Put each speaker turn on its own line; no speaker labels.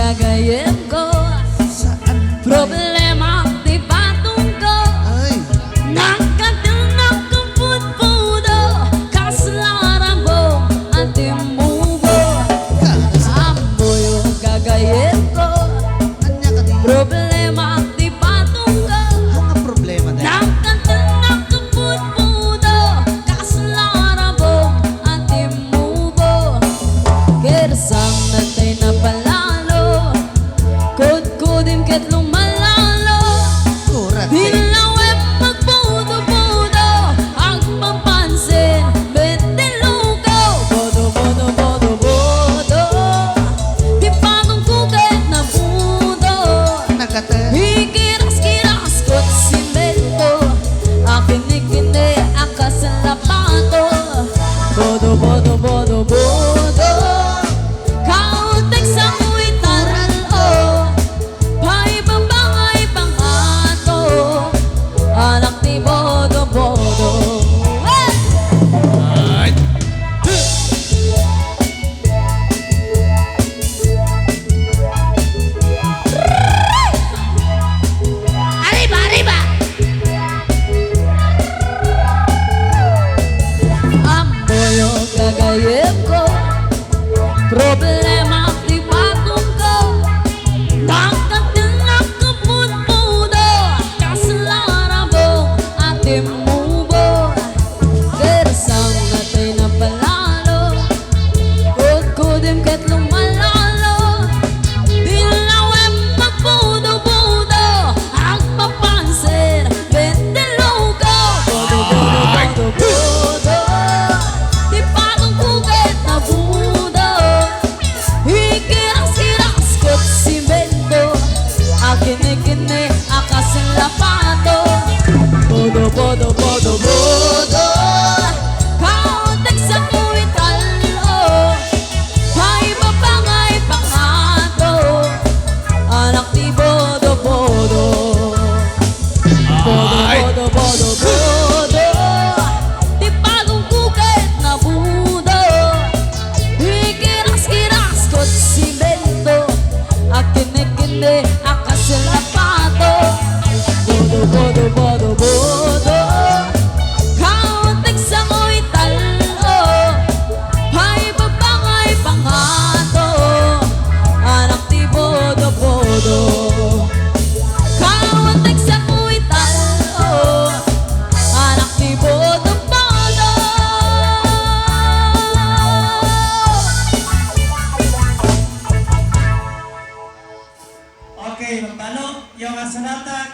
gagayem ko. Problema di patungko. Nakakaputpudo kasalaran mo at imubo. Amo yung gagayem ko. Problema di patungko. Nakakaputpudo kasalaran mo at imubo. Kersang natay na palalo, kod-kodim ket lumalalo. Dilawem magbudo-budo, ang pampansin, betilugo. Bodo-bodo-bodo-bodo, di patong kuket na budo. Hikiras-kiras kot simento, akin-ikinde akas ang lapato. Bodo-bodo-bodo-bodo, kautek sa kuitan o, paibabangay pangato, anak ni bodo-bodo. Arriba, arriba! Amboyo gagayem ko, problema di patungko. Nakakaputpudo kasalaran mo at imubo. Kersang natay na palalo, kod-kodim ket lumalalo. Dilawem magbudo-budo, ang papansin, betilugo. Bodo-bodo-bodo-bodo, di patong kuket na budo. Hikiras-kiras kot simento, akin-ikinde akas ang lapato. Bodo-bodo-bodo-bodo, kautek sa kuitan o, paibabangay pangato, anak ni bodo-bodo. Bodo-bodo-bodo-bodo, di patong kuket na budo. Hikiras-kiras kot simento, akin-ikinde akas ang lapato. Bodo-bodo-bodo-bodo, kautek sa kuitan o, paibabangay pangato, anak ni bodo-bodo. Kautek sa kuitan o, anak ni bodo-bodo.
Okay, paano yung asanata?